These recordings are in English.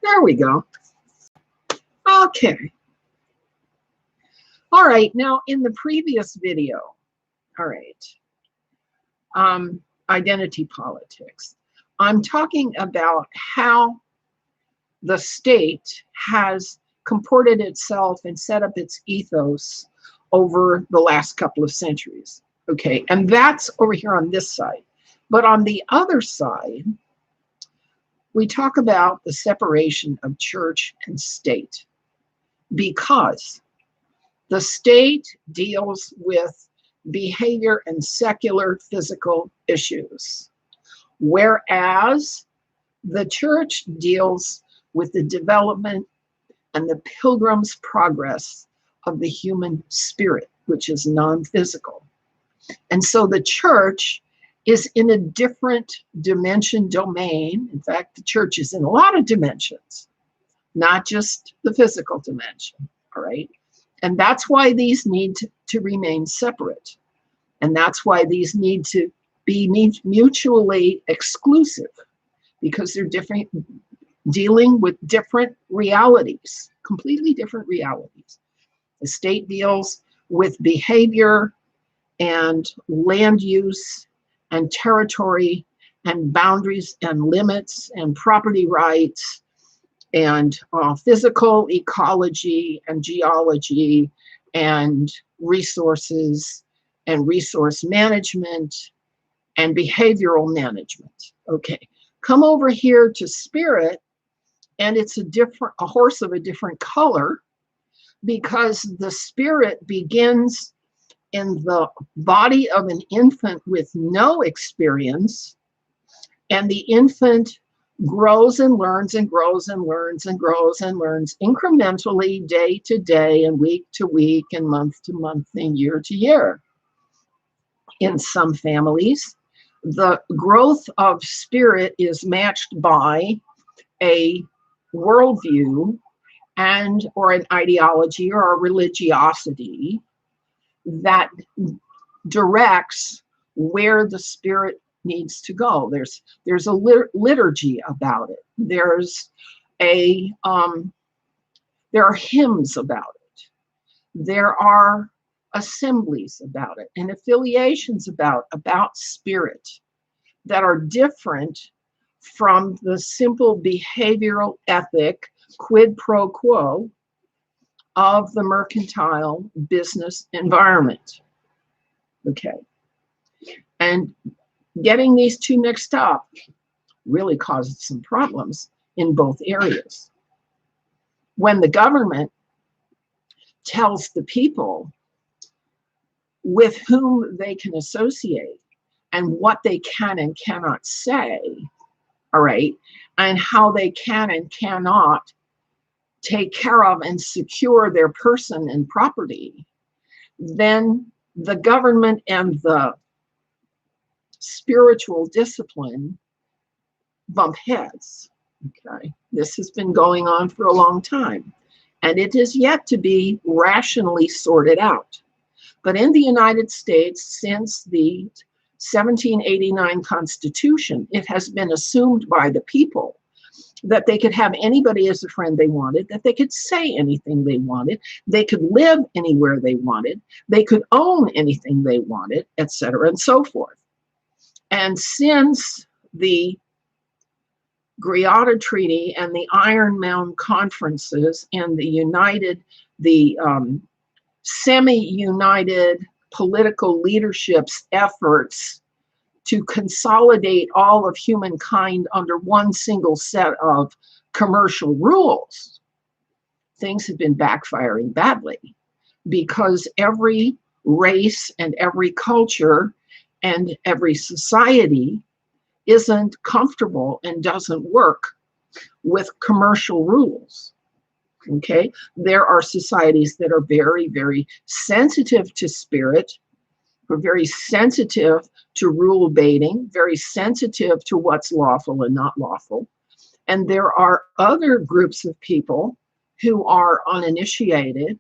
There we go. Okay. All right. Now, in the previous video, all right, identity politics, I'm talking about how the state has comported itself and set up its ethos over the last couple of centuries. Okay. And that's over here on this side. But on the other side, we talk about the separation of church and state, because the state deals with behavior and secular physical issues, whereas the church deals with the development and the pilgrim's progress of the human spirit, which is non-physical. And so the church is in a different domain. In fact, the church is in a lot of dimensions, not just the physical dimension, all right? And that's why these need to remain separate. And that's why these need to be mutually exclusive, because they're different, dealing with different realities, completely different realities. The state deals with behavior and land use and territory and boundaries and limits and property rights and physical ecology and geology and resources and resource management and behavioral management. Okay, come over here to spirit, and it's a horse of a different color, because the spirit begins in the body of an infant with no experience, and the infant grows and learns and grows and learns and grows and learns incrementally, day to day and week to week and month to month and year to year. In some families, the growth of spirit is matched by a worldview and or an ideology or a religiosity that directs where the spirit needs to go. There's a liturgy about it. There are hymns about it. There are assemblies about it and affiliations about spirit that are different from the simple behavioral ethic quid pro quo of the mercantile business environment. Okay. And getting these two mixed up really causes some problems in both areas. When the government tells the people with whom they can associate and what they can and cannot say, all right, and how they can and cannot take care of and secure their person and property, then the government and the spiritual discipline bump heads. Okay, this has been going on for a long time, and it is yet to be rationally sorted out. But in the United States, since the 1789 Constitution, it has been assumed by the people that they could have anybody as a friend they wanted, that they could say anything they wanted, they could live anywhere they wanted, they could own anything they wanted, etc., and so forth. And since the Greada Treaty and the Iron Mound conferences and the semi-united political leadership's efforts to consolidate all of humankind under one single set of commercial rules, things have been backfiring badly, because every race and every culture and every society isn't comfortable and doesn't work with commercial rules. Okay, there are societies that are very, very sensitive to spirit, are very sensitive to rule baiting, very sensitive to what's lawful and not lawful. And there are other groups of people who are uninitiated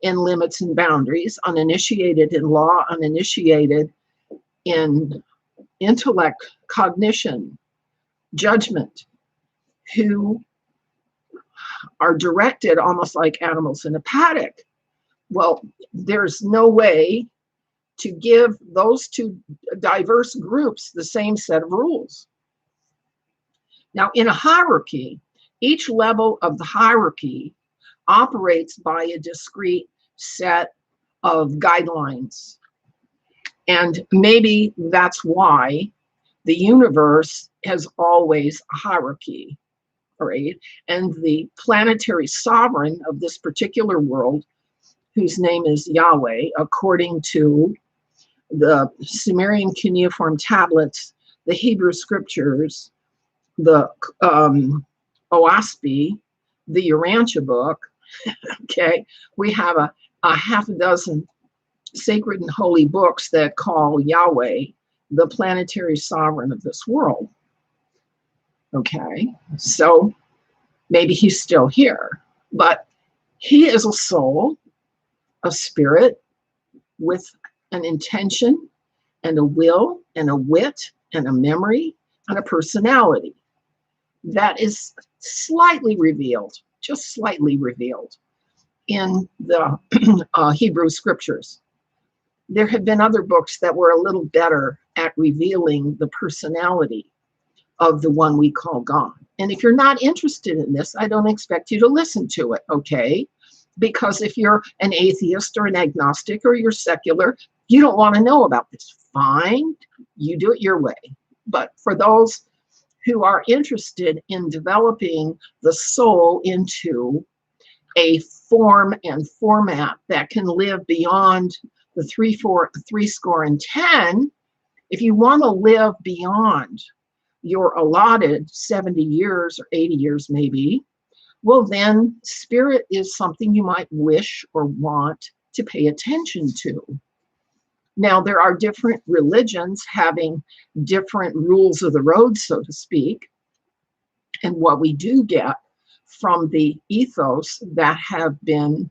in limits and boundaries, uninitiated in law, uninitiated in intellect, cognition, judgment, who are directed almost like animals in a paddock. Well, there's no way to give those two diverse groups the same set of rules. Now, in a hierarchy, each level of the hierarchy operates by a discrete set of guidelines. And maybe that's why the universe has always a hierarchy, right? And the planetary sovereign of this particular world, whose name is Yahweh, according to the Sumerian cuneiform tablets, the Hebrew scriptures, the OASP, the Urantia book, okay, we have a half a dozen sacred and holy books that call Yahweh the planetary sovereign of this world. Okay, so maybe he's still here, but he is a soul, a spirit with an intention and a will and a wit and a memory and a personality that is slightly revealed, just slightly revealed in the Hebrew scriptures. There have been other books that were a little better at revealing the personality of the one we call God. And if you're not interested in this, I don't expect you to listen to it, okay? Because if you're an atheist or an agnostic or you're secular, you don't want to know about this. Fine, you do it your way. But for those who are interested in developing the soul into a form and format that can live beyond the three score and 10, if you want to live beyond your allotted 70 years or 80 years maybe, well then spirit is something you might wish or want to pay attention to. Now, there are different religions having different rules of the road, so to speak. And what we do get from the ethos that have been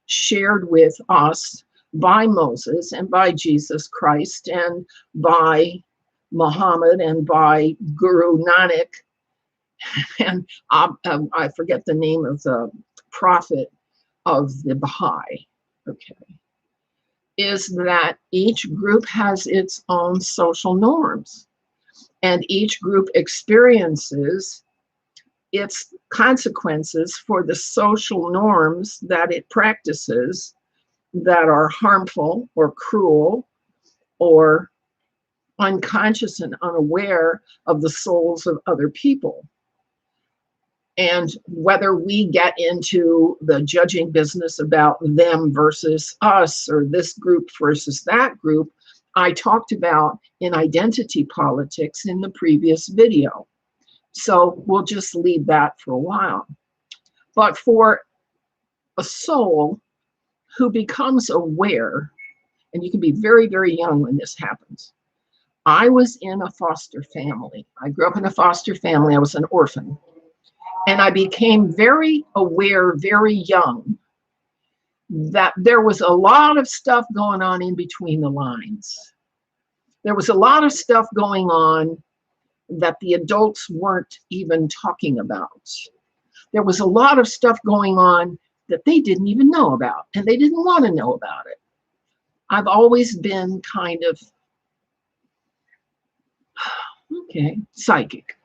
shared with us by Moses and by Jesus Christ and by Muhammad and by Guru Nanak, and I forget the name of the prophet of the Baha'i, okay, is that each group has its own social norms, and each group experiences its consequences for the social norms that it practices that are harmful or cruel or unconscious and unaware of the souls of other people. And whether we get into the judging business about them versus us or this group versus that group, I talked about in identity politics in the previous video. So we'll just leave that for a while. But for a soul who becomes aware, and you can be very, very young when this happens. I was in a foster family. I grew up in a foster family. I was an orphan. And I became very aware, very young, that there was a lot of stuff going on in between the lines. There was a lot of stuff going on that the adults weren't even talking about. There was a lot of stuff going on that they didn't even know about, and they didn't want to know about it. I've always been kind of, okay, psychic.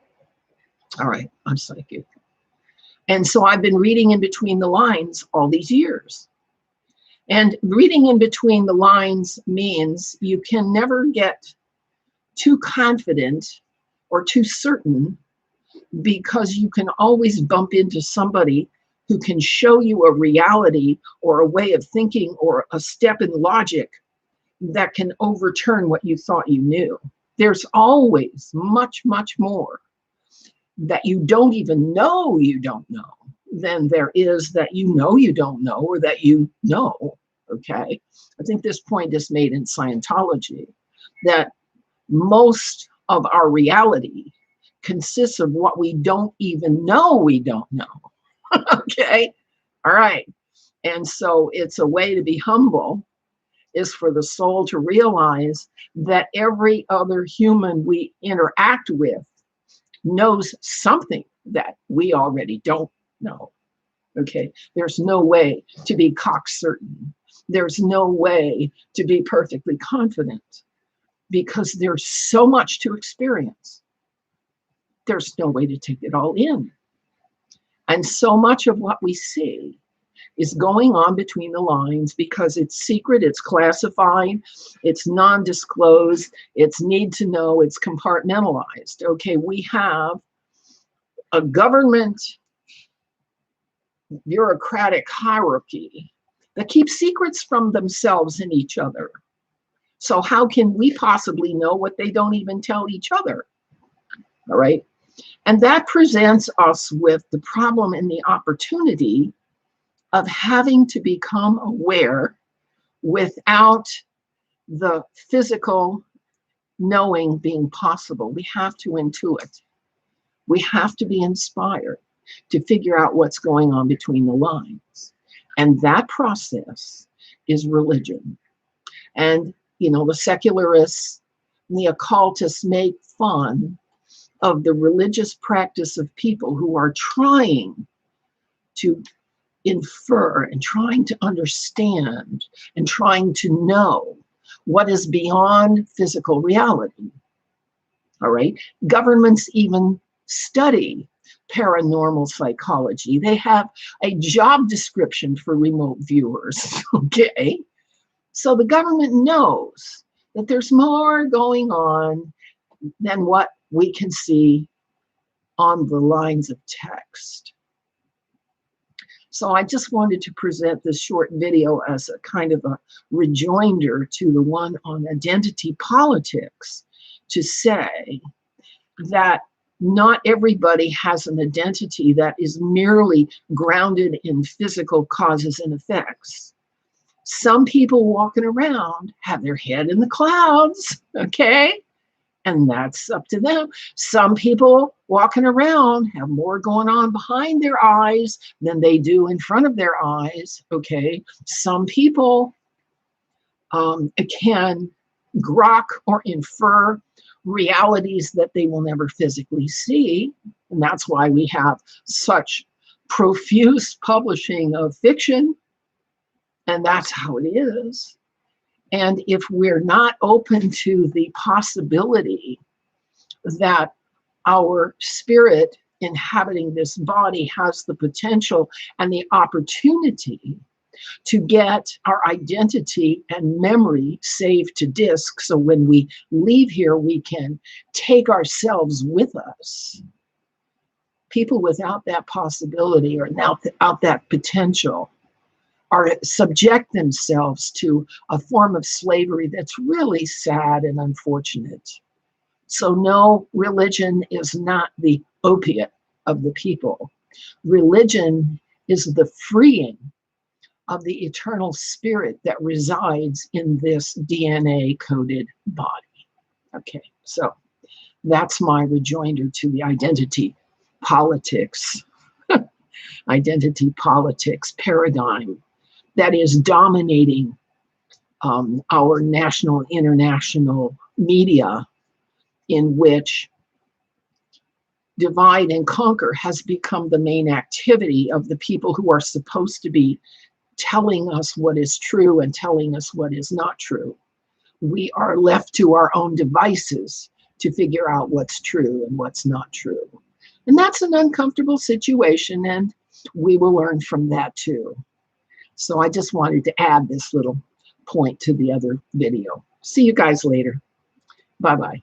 All right, I'm psychic. And so I've been reading in between the lines all these years. And reading in between the lines means you can never get too confident or too certain, because you can always bump into somebody who can show you a reality or a way of thinking or a step in logic that can overturn what you thought you knew. There's always much, much more that you don't even know you don't know than there is that you don't know, or that you know, okay? I think this point is made in Scientology, that most of our reality consists of what we don't even know we don't know, okay? All right, and so it's a way to be humble is for the soul to realize that every other human we interact with knows something that we already don't No. Okay. There's no way to be cock-certain. There's no way to be perfectly confident because there's so much to experience. There's no way to take it all in. And so much of what we see is going on between the lines because it's secret, it's classified, it's non-disclosed, it's need to know, it's compartmentalized. Okay, we have a government bureaucratic hierarchy that keeps secrets from themselves and each other. So how can we possibly know what they don't even tell each other? All right. And that presents us with the problem and the opportunity of having to become aware without the physical knowing being possible. We have to intuit. We have to be inspired to figure out what's going on between the lines. And that process is religion. And, you know, the secularists and the occultists make fun of the religious practice of people who are trying to infer and trying to understand and trying to know what is beyond physical reality. All right. Governments even study paranormal psychology. They have a job description for remote viewers. Okay. So the government knows that there's more going on than what we can see on the lines of text. So I just wanted to present this short video as a kind of a rejoinder to the one on identity politics, to say that not everybody has an identity that is merely grounded in physical causes and effects. Some people walking around have their head in the clouds, okay? And that's up to them. Some people walking around have more going on behind their eyes than they do in front of their eyes, okay? Some people can grok or infer realities that they will never physically see. And that's why we have such profuse publishing of fiction. And that's how it is. And if we're not open to the possibility that our spirit inhabiting this body has the potential and the opportunity to get our identity and memory saved to disk, so when we leave here, we can take ourselves with us. People without that possibility or without that potential are subject themselves to a form of slavery that's really sad and unfortunate. So no, religion is not the opiate of the people. Religion is the freeing of the eternal spirit that resides in this DNA-coded body. Okay, so that's my rejoinder to the identity politics, identity politics paradigm that is dominating our national and international media, in which divide and conquer has become the main activity of the people who are supposed to be telling us what is true and telling us what is not true. We are left to our own devices to figure out what's true and what's not true. And that's an uncomfortable situation, and we will learn from that too. So I just wanted to add this little point to the other video. See you guys later. Bye-bye.